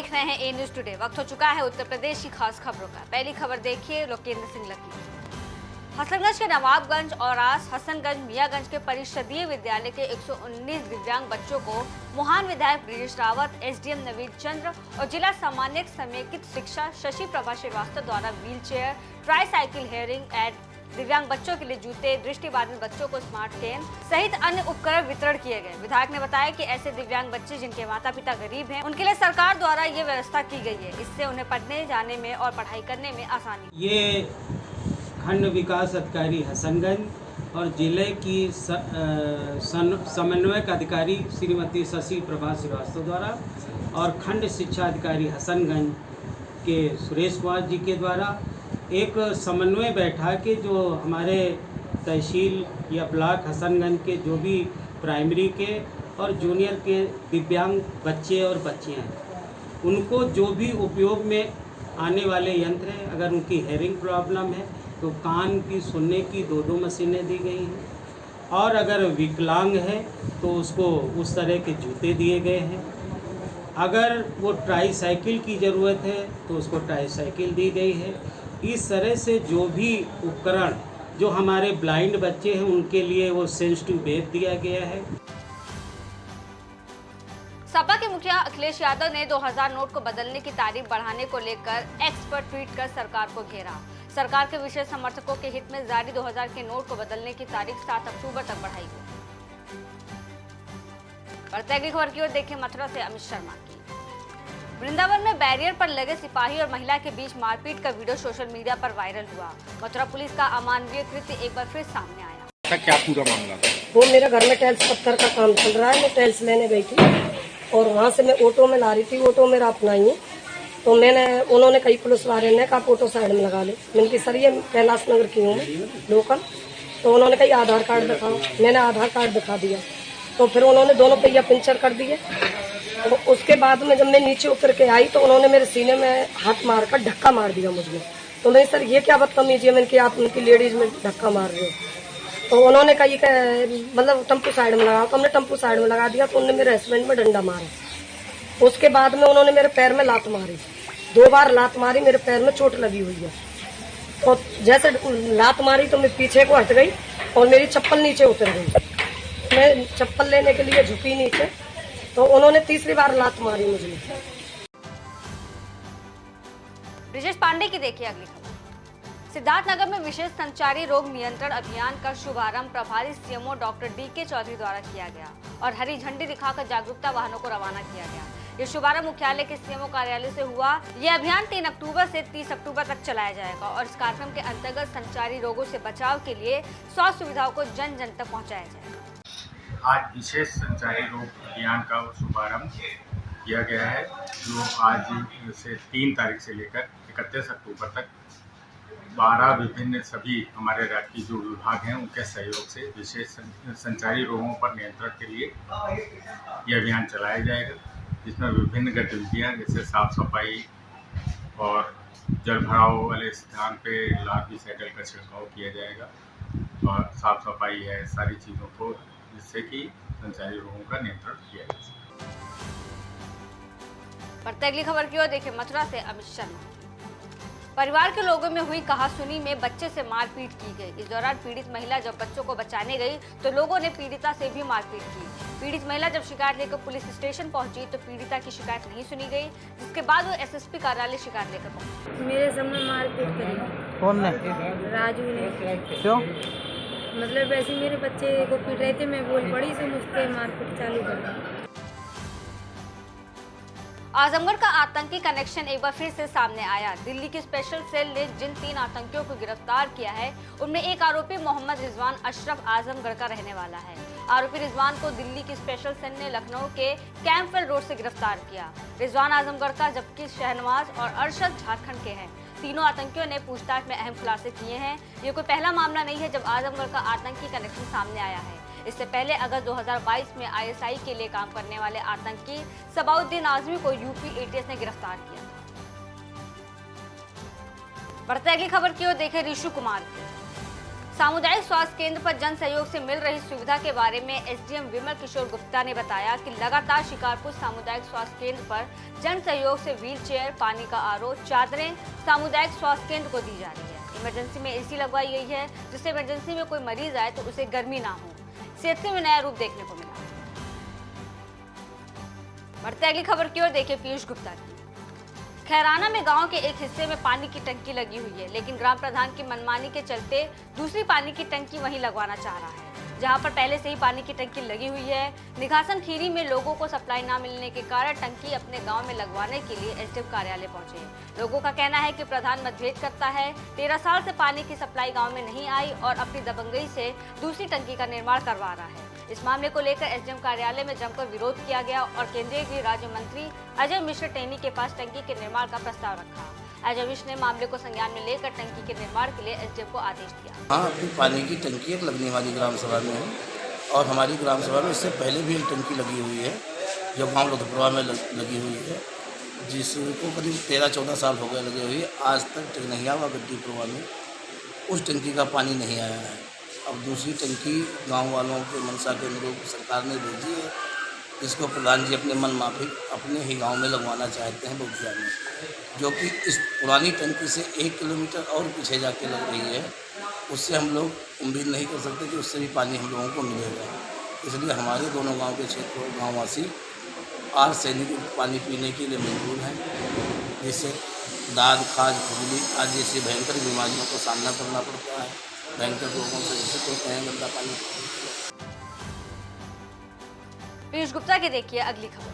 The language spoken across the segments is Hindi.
देख रहे हैं ए न्यूज टुडे। वक्त हो चुका है उत्तर प्रदेश की खास खबरों का। पहली खबर देखिए, लोकेंद्र सिंह लकी। हसनगंज के नवाबगंज और हसनगंज मियागंज के परिषदीय विद्यालय के 119 दिव्यांग बच्चों को महान विधायक ब्रिजेश रावत, एसडीएम नवीन चंद्र और जिला सामान्य समेकित शिक्षा शशि प्रभा श्रीवास्तव द्वारा wheel chair, tricycle, hearing aid, दिव्यांग बच्चों के लिए जूते, दृष्टिबाधित बच्चों को स्मार्ट पेन सहित अन्य उपकरण वितरण किए गए। विधायक ने बताया कि ऐसे दिव्यांग बच्चे जिनके माता पिता गरीब हैं, उनके लिए सरकार द्वारा ये व्यवस्था की गई है। इससे उन्हें पढ़ने जाने में और पढ़ाई करने में आसानी। ये खंड विकास अधिकारी हसनगंज और जिले की समन्वयक अधिकारी श्रीमती शशि प्रभा श्रीवास्तव द्वारा और खंड शिक्षा अधिकारी हसनगंज के सुरेश कुमार जी के द्वारा एक समन्वय बैठा के जो हमारे तहसील या ब्लॉक हसनगंज के जो भी प्राइमरी के और जूनियर के दिव्यांग बच्चे और बच्चियाँ हैं, उनको जो भी उपयोग में आने वाले यंत्र हैं, अगर उनकी हेयरिंग प्रॉब्लम है तो कान की सुनने की 2 मशीनें दी गई हैं, और अगर विकलांग है तो उसको उस तरह के जूते दिए गए हैं। अगर वो ट्राईसाइकिल की ज़रूरत है तो उसको ट्राईसाइकिल दी गई है। इस तरह से जो भी उपकरण जो हमारे ब्लाइंड बच्चे हैं उनके लिए वो सेंसिटिव बेड दिया गया है। सपा के मुखिया अखिलेश यादव ने 2000 नोट को बदलने की तारीख बढ़ाने को लेकर एक्स पर ट्वीट कर सरकार को घेरा। सरकार के विशेष समर्थकों के हित में जारी 2000 के नोट को बदलने की तारीख 7 अक्टूबर तक बढ़ाई गई। बढ़ते अगली खबर की ओर देखें, मथुरा से अमित शर्मा की। वृंदावन में बैरियर पर लगे सिपाही और महिला के बीच मारपीट का वीडियो सोशल मीडिया पर वायरल हुआ। मथुरा पुलिस का अमानवीय कृत्य एक बार फिर सामने आया। क्या पूरा मामला? वो मेरे घर में टाइल्स पत्थर का काम चल रहा है। मैं टाइल्स लेने गई थी और वहाँ से मैं ऑटो में ला रही थी। ऑटो मेरा अपना ही है, तो उन्होंने कई पुलिस वाले ने कहा ऑटो साइड में लगा ले। मैंने कहा सर ये कैलाश नगर की हूँ मैं लोकल। तो उन्होंने कहा आधार कार्ड दिखाओ। मैंने आधार कार्ड दिखा दिया, तो फिर उन्होंने दोनों पहिया पंचर कर दिए। तो उसके बाद में जब मैं नीचे उतर के आई तो उन्होंने मेरे सीने में हाथ मारकर धक्का मार दिया मुझे। तो मैं सर ये क्या बदतमीजी है, मैंने कि आप उनकी लेडीज में धक्का मार रहे हो। तो उन्होंने कहा ये मतलब टम्पू साइड में लगा, तो हमने टम्पू साइड में लगा दिया। तो उन्होंने मेरे हस्बैंड में डंडा मारा। उसके बाद में उन्होंने मेरे पैर में लात मारी, 2 बार लात मारी। मेरे पैर में चोट लगी हुई है। तो जैसे लात मारी तो मैं पीछे को हट गई और मेरी चप्पल नीचे उतर गई। मैं चप्पल लेने के लिए झुकी नीचे, तो उन्होंने तीसरी बार लात मारी मुझे। ब्रिजेश पांडे की देखिए अगली खबर। सिद्धार्थनगर में विशेष संचारी रोग नियंत्रण अभियान का शुभारंभ प्रभारी सीएमओ डॉक्टर डीके चौधरी द्वारा किया गया और हरी झंडी दिखाकर जागरूकता वाहनों को रवाना किया गया। ये शुभारंभ मुख्यालय के सीएमओ कार्यालय से हुआ। ये अभियान 3 अक्टूबर से 30 अक्टूबर तक चलाया जाएगा और इस कार्यक्रम के अंतर्गत संचारी रोगों से बचाव के लिए स्वास्थ्य सुविधाओं को जन जन तक पहुँचाया जाएगा। आज विशेष संचारी रोग अभियान का शुभारंभ किया गया है, जो आज से 3 तारीख से लेकर 31 अक्टूबर तक 12 विभिन्न सभी हमारे राज्य की जो विभाग हैं उनके सहयोग से विशेष संचारी रोगों पर नियंत्रण के लिए ये अभियान चलाया जाएगा, जिसमें विभिन्न गतिविधियां जैसे साफ सफाई और जल भराव वाले स्थान पे लार्विसाइडल का छिड़काव किया जाएगा और साफ सफाई है, सारी चीज़ों को, जिससे कि संचारी रोगों का नियंत्रण किया जा सके। बढ़ते अगली खबर की ओर देखिए, मथुरा से अमित शर्मा। परिवार के लोगों में हुई कहासुनी में बच्चे से मारपीट की गई। इस दौरान पीड़ित महिला जब बच्चों को बचाने गई तो लोगों ने पीड़िता से भी मारपीट की। पीड़ित महिला जब शिकायत लेकर पुलिस स्टेशन पहुंची तो पीड़िता की शिकायत नहीं सुनी गई, जिसके बाद वो एसएसपी कार्यालय शिकायत लेकर पहुंची। मेरे सामने मारपीट करी। कौन ने? राजू ने। क्यों? मतलब वैसे मेरे बच्चे को पीट रहे थे, मैं बोल पड़ी से मुझसे मारपीट चालू कर दी। आजमगढ़ का आतंकी कनेक्शन एक बार फिर से सामने आया। दिल्ली की स्पेशल सेल ने जिन 3 आतंकियों को गिरफ्तार किया है उनमें एक आरोपी मोहम्मद रिजवान अशरफ आजमगढ़ का रहने वाला है। आरोपी रिजवान को दिल्ली की स्पेशल सेल ने लखनऊ के कैंपवेल रोड से गिरफ्तार किया। रिजवान आजमगढ़ का जबकि शहनवाज और अरशद झारखंड के हैं। तीनों आतंकियों ने पूछताछ में अहम खुलासे किए हैं। ये कोई पहला मामला नहीं है जब आजमगढ़ का आतंकी कनेक्शन सामने आया है। इससे पहले अगस्त 2022 में आईएसआई के लिए काम करने वाले आतंकी सबाउद्दीन आजमी को यूपी एटीएस ने गिरफ्तार किया। बढ़ते अगली खबर की ओर देखें, ऋषु कुमार की। सामुदायिक स्वास्थ्य केंद्र पर जन सहयोग से मिल रही सुविधा के बारे में एसडीएम विमल किशोर गुप्ता ने बताया कि लगातार शिकारपुर सामुदायिक स्वास्थ्य केंद्र पर जन सहयोग से व्हील चेयर, पानी का आरओ, चादरें सामुदायिक स्वास्थ्य केंद्र को दी जा रही है। इमरजेंसी में एसी लगवाई गई है, जिससे इमरजेंसी में कोई मरीज आए तो उसे गर्मी ना हो। सेहत में नया रूप देखने को मिला। बढ़ते अगली खबर की ओर, देखिए पीयूष गुप्ता की। खैराना में गांव के एक हिस्से में पानी की टंकी लगी हुई है, लेकिन ग्राम प्रधान की मनमानी के चलते दूसरी पानी की टंकी वहीं लगवाना चाह रहा है, जहां पर पहले से ही पानी की टंकी लगी हुई है। निघासन खीरी में लोगों को सप्लाई न मिलने के कारण टंकी अपने गांव में लगवाने के लिए एसडीएम कार्यालय पहुंचे। लोगों का कहना है कि प्रधान मतभेद करता है। 13 साल से पानी की सप्लाई गांव में नहीं आई और अपनी दबंगई से दूसरी टंकी का निर्माण करवा रहा है। इस मामले को लेकर एसडीएम कार्यालय में जमकर विरोध किया गया और केंद्रीय गृह राज्य मंत्री अजय मिश्र टेनी के पास टंकी के निर्माण का प्रस्ताव रखा। अजय मिश्र ने मामले को संज्ञान में लेकर टंकी के निर्माण के लिए एसडीएम को आदेश दिया। हाँ, अपनी पानी की टंकी एक लगने वाली ग्राम सभा में है और हमारी ग्राम सभा में इससे पहले भी एक टंकी लगी हुई है जो गाँव लोधपुरवा में लगी हुई है, जिसको करीब 13-14 साल हो गए लगी हुई है। आज तक नहीं हुआ गड्डीपुरवा में उस टंकी का पानी नहीं आया है। अब दूसरी टंकी गांव वालों के मनसा के अनुरूप सरकार ने भेजी है, जिसको प्रधान जी अपने मन माफिक अपने ही गांव में लगवाना चाहते हैं बोधिया में, जो कि इस पुरानी टंकी से 1 किलोमीटर और पीछे जाके लग रही है। उससे हम लोग उम्मीद नहीं कर सकते कि उससे भी पानी हम लोगों को मिलेगा। इसलिए हमारे दोनों गाँव के क्षेत्र गाँववासी आर सैनिक पानी पीने के लिए मजबूर हैं, जिससे दाद, खाज, खुजली आदि जैसी भयंकर बीमारियों का सामना करना पड़ता है। भयंकर रोगों से जैसे होते हैं गंदा पानी। पीयूष गुप्ता की देखिए अगली खबर,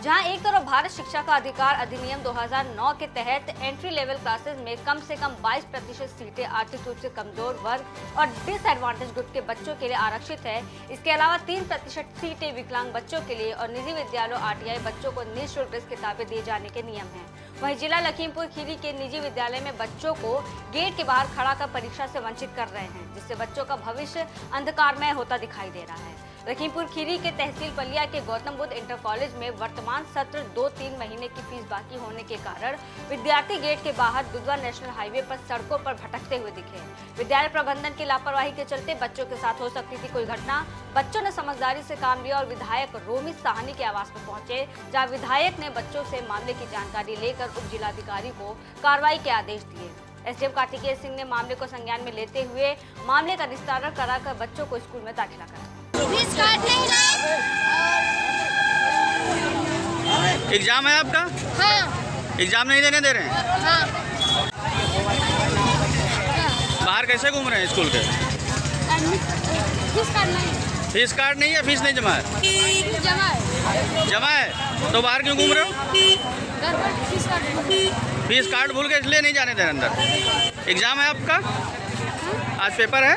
जहां एक तरफ भारत शिक्षा का अधिकार अधिनियम 2009 के तहत एंट्री लेवल क्लासेस में कम से कम 22% सीटें आर्थिक रूप से कमजोर वर्ग और डिसएडवांटेज ग्रुप के बच्चों के लिए आरक्षित है। इसके अलावा 3% सीटें विकलांग बच्चों के लिए और निजी विद्यालयों आरटीआई बच्चों को निःशुल्क ड्रेस किताबें दिए जाने के नियम हैं। वहीं जिला लखीमपुर खीरी के निजी विद्यालय में बच्चों को गेट के बाहर खड़ा कर परीक्षा से वंचित कर रहे हैं, जिससे बच्चों का भविष्य अंधकारमय होता दिखाई दे रहा है। लखीमपुर खीरी के तहसील पलिया के गौतम बुद्ध इंटर कॉलेज में वर्तमान सत्र 2-3 महीने की फीस बाकी होने के कारण विद्यार्थी गेट के बाहर दुधवा नेशनल हाईवे पर सड़कों पर भटकते हुए दिखे। विद्यालय प्रबंधन की लापरवाही के चलते बच्चों के साथ हो सकती थी कोई घटना। बच्चों ने समझदारी से काम लिया और विधायक रोमित साहनी के आवास पर पहुंचे, जहां विधायक ने बच्चों से मामले की जानकारी लेकर उप जिलाधिकारी को कार्रवाई के आदेश दिए। एसडीएम कार्तिकेय सिंह ने मामले को संज्ञान में लेते हुए मामले का निस्तारण कराकर बच्चों को स्कूल में दाखिला कराया। एग्जाम है आपका? हाँ। एग्जाम नहीं देने दे रहे हैं? हाँ। बाहर कैसे घूम रहे हैं स्कूल के? फीस कार्ड नहीं है, फीस नहीं जमा है? जमा है तो बाहर क्यों घूम रहे हो? फीस कार्ड भूल के इसलिए नहीं जाने दे रहे अंदर। एग्जाम है आपका? आज पेपर है?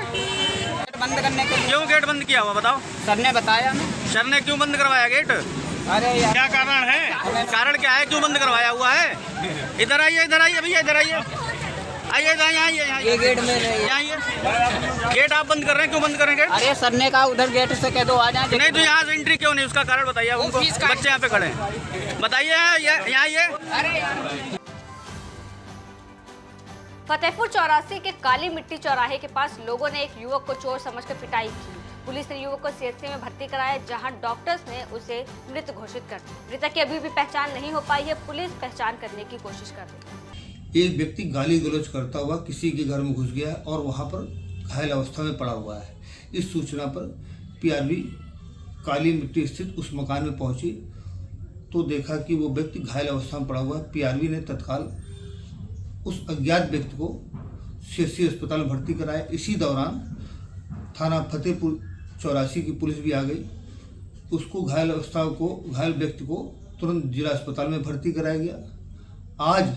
बंद करने के लिए। क्यों गेट बंद किया हुआ बताओ? सर ने बताया हमें। सर ने क्यों बंद करवाया गेट? अरे यार, क्या कारण है? कारण क्या है, क्यों बंद करवाया हुआ है? इधर आइए भैया, इधर आइए, यहाँ ये गेट में आइए। गेट आप बंद कर रहे हैं, क्यों बंद करेंगे? अरे सर ने कहा उधर गेट से कह दो आ जाए। नहीं तो यहाँ से एंट्री क्यों नहीं, उसका कारण बताइए उनको। बच्चे यहाँ पे खड़े हैं, बताइए। यहाँ ये फतेहपुर चौरासी के काली मिट्टी चौराहे के पास लोगों ने एक युवक को चोर समझकर पिटाई की। पुलिस ने युवक को सीएचसी में भर्ती कराया, जहां डॉक्टर्स ने उसे मृत घोषित कर दिया। मृतक की अभी भी पहचान नहीं हो पाई है, पुलिस पहचान करने की कोशिश कर रही है। एक व्यक्ति गाली गलौज करता हुआ किसी के घर में घुस गया और वहां पर घायल अवस्था में पड़ा हुआ है। इस सूचना पर पीआरवी काली मिट्टी स्थित उस मकान में पहुंची तो देखा कि वो व्यक्ति घायल अवस्था में पड़ा हुआ है। पीआरवी ने तत्काल उस अज्ञात व्यक्ति को सीएचसी अस्पताल में भर्ती कराया। इसी दौरान थाना फतेहपुर चौरासी की पुलिस भी आ गई। उसको घायल व्यक्ति को तुरंत जिला अस्पताल में भर्ती कराया गया। आज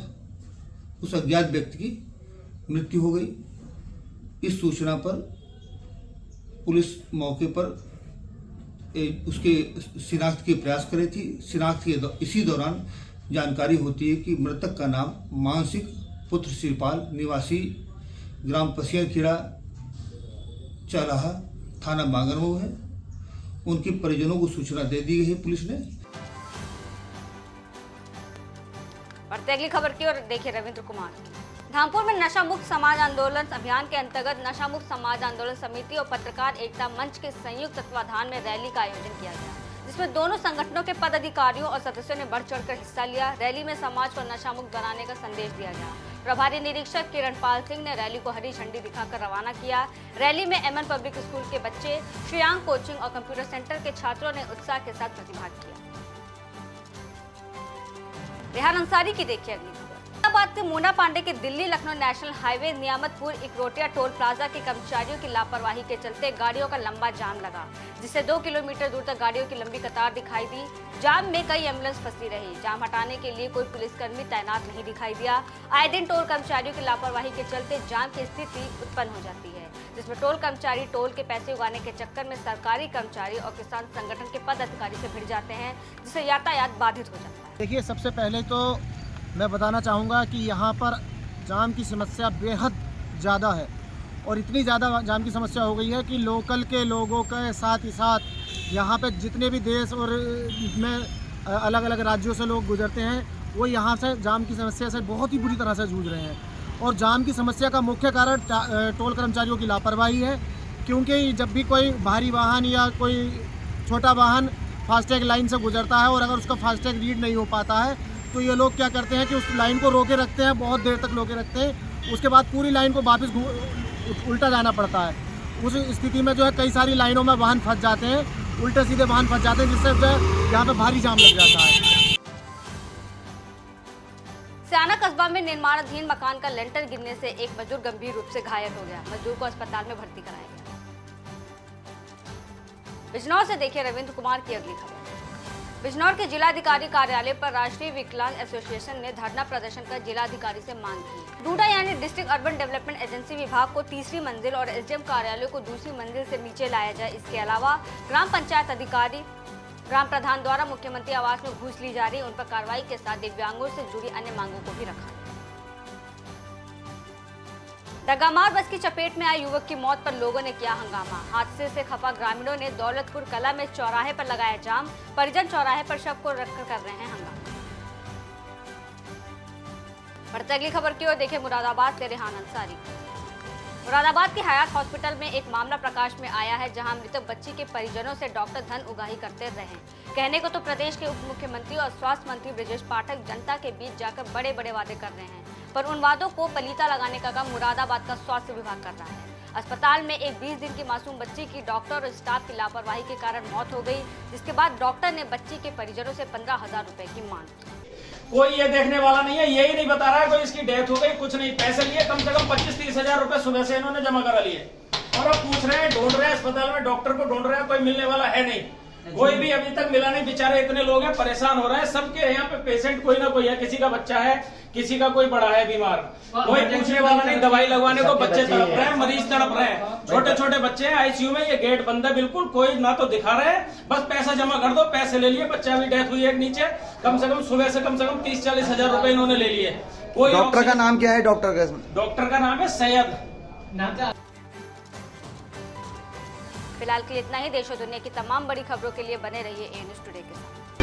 उस अज्ञात व्यक्ति की मृत्यु हो गई। इस सूचना पर पुलिस मौके पर उसके शिनाख्त के प्रयास कर रही थी। शिनाख्त के इसी दौरान जानकारी होती है कि मृतक का नाम मानसिक पुत्र श्रीपाल निवासी ग्राम पसिया खीरा चौराहा थाना बांगरमऊ है। उनके परिजनों को सूचना दे दी गई है पुलिस ने। और अगली खबर की ओर देखिए रविंद्र कुमार। धामपुर में नशा मुक्त समाज आंदोलन अभियान के अंतर्गत नशा मुक्त समाज आंदोलन समिति और पत्रकार एकता मंच के संयुक्त तत्वाधान में रैली का आयोजन किया गया, जिसमें दोनों संगठनों के पदाधिकारियों और सदस्यों ने बढ़ चढ़कर हिस्सा लिया। रैली में समाज को नशा मुक्त बनाने का संदेश दिया गया। प्रभारी निरीक्षक किरण पाल सिंह ने रैली को हरी झंडी दिखाकर रवाना किया। रैली में एमएन पब्लिक स्कूल के बच्चे, श्रेयांग कोचिंग और कंप्यूटर सेंटर के छात्रों ने उत्साह के साथ प्रतिभाग किया। रेहान अंसारी की देखिए अगली खबर। हैदराबाद के मूना पांडे के Delhi Lucknow national highway Niyamatpur Ikrotiya toll plaza के कर्मचारियों की लापरवाही के चलते गाड़ियों का लंबा जाम लगा, जिससे 2 किलोमीटर दूर तक गाड़ियों की लंबी कतार दिखाई दी। जाम में कई एम्बुलेंस फंसी रही। जाम हटाने के लिए कोई पुलिसकर्मी तैनात नहीं दिखाई दिया। आए दिन टोल कर्मचारियों की लापरवाही के चलते जाम की स्थिति उत्पन्न हो जाती है, जिसमें टोल कर्मचारी टोल के पैसे उगाने के चक्कर में सरकारी कर्मचारी और किसान संगठन के पदाधिकारी से भिड़ जाते हैं, जिससे यातायात बाधित हो जाता है। देखिए, सबसे पहले तो मैं बताना चाहूँगा कि यहाँ पर जाम की समस्या बेहद ज़्यादा है और इतनी ज़्यादा जाम की समस्या हो गई है कि लोकल के लोगों के साथ ही साथ यहाँ पे जितने भी देश और में अलग अलग राज्यों से लोग गुजरते हैं, वो यहाँ से जाम की समस्या से बहुत ही बुरी तरह से जूझ रहे हैं। और जाम की समस्या का मुख्य कारण टोल कर्मचारियों की लापरवाही है, क्योंकि जब भी कोई भारी वाहन या कोई छोटा वाहन फास्टैग लाइन से गुजरता है और अगर उसका फास्टैग रीड नहीं हो पाता है, तो ये लोग क्या करते हैं कि उस लाइन को रोके रखते हैं, बहुत देर तक रोके रखते हैं। उसके बाद पूरी लाइन को वापस उल्टा जाना पड़ता है। उस स्थिति में जो है कई सारी लाइनों में वाहन फंस जाते हैं, उल्टे सीधे वाहन फंस जाते हैं, जिससे जो है यहाँ पे भारी जाम लग जाता है। सियाना कस्बा में निर्माणाधीन मकान का लेंटर गिरने से एक मजदूर गंभीर रूप से घायल हो गया। मजदूर को अस्पताल में भर्ती कराया गया। बिजनौर से देखिए रविंद्र कुमार की अगली खबर। बिजनौर के जिलाधिकारी कार्यालय पर राष्ट्रीय विकलांग एसोसिएशन ने धरना प्रदर्शन कर जिलाधिकारी से मांग की। डूडा यानी डिस्ट्रिक्ट अर्बन डेवलपमेंट एजेंसी विभाग को तीसरी मंजिल और एसडीएम कार्यालय को दूसरी मंजिल से नीचे लाया जाए। इसके अलावा ग्राम पंचायत अधिकारी, ग्राम प्रधान द्वारा मुख्यमंत्री आवास में घूस ली जा रही, उन पर कार्रवाई के साथ दिव्यांगों से जुड़ी अन्य मांगों को भी रखा। डगामार बस की चपेट में आए युवक की मौत पर लोगों ने किया हंगामा। हादसे से खफा ग्रामीणों ने दौलतपुर कला में चौराहे पर लगाया जाम। परिजन चौराहे पर शव को रखकर कर रहे हैं हंगामा। बढ़ते अगली खबर की ओर देखें मुरादाबाद से रेहान अंसारी। मुरादाबाद के हयात हॉस्पिटल में एक मामला प्रकाश में आया है, जहां मृतक बच्ची के परिजनों से डॉक्टर धन उगाही करते रहे। कहने को तो प्रदेश के उप मुख्यमंत्री और स्वास्थ्य मंत्री ब्रजेश पाठक जनता के बीच जाकर बड़े बड़े वादे कर रहे हैं, पर उन वादों को पलीता लगाने का काम मुरादाबाद का स्वास्थ्य विभाग कर रहा है। अस्पताल में एक 20 दिन की मासूम बच्ची की डॉक्टर और स्टाफ की लापरवाही के कारण मौत हो गई, जिसके बाद डॉक्टर ने बच्ची के परिजनों से 15,000 रुपए की मांग की। कोई ये देखने वाला नहीं है, यही नहीं बता रहा है कोई इसकी डेथ हो गई, कुछ नहीं। पैसे लिए कम से कम 25-30 हजार रुपए सुबह से इन्होंने जमा करा लिए और अब पूछ रहे हैं, ढूंढ रहे हैं अस्पताल में, डॉक्टर को ढूंढ रहे हैं, कोई मिलने वाला है नहीं। कोई भी अभी तक मिला नहीं। बेचारे इतने लोग हैं, परेशान हो रहे हैं। सबके यहाँ पे पेशेंट कोई ना कोई है, किसी का बच्चा है, किसी का कोई बड़ा है बीमार, कोई पूछने वाला नहीं। दवाई लगवाने को बच्चे तड़प रहे हैं, मरीज तड़प रहे हैं, छोटे छोटे बच्चे हैं आईसीयू में। ये गेट बंद है बिल्कुल, कोई ना तो दिखा रहे हैं, बस पैसा जमा कर दो। पैसे ले लिए, बच्चा भी डेथ हुई है नीचे। कम से कम सुबह से कम 30-40 हजार रुपए इन्होंने ले लिए। कोई डॉक्टर का नाम क्या है? डॉक्टर का नाम है सैयद। फिलहाल के लिए इतना ही। देश और दुनिया की तमाम बड़ी खबरों के लिए बने रहिए ए न्यूज़ टुडे के साथ।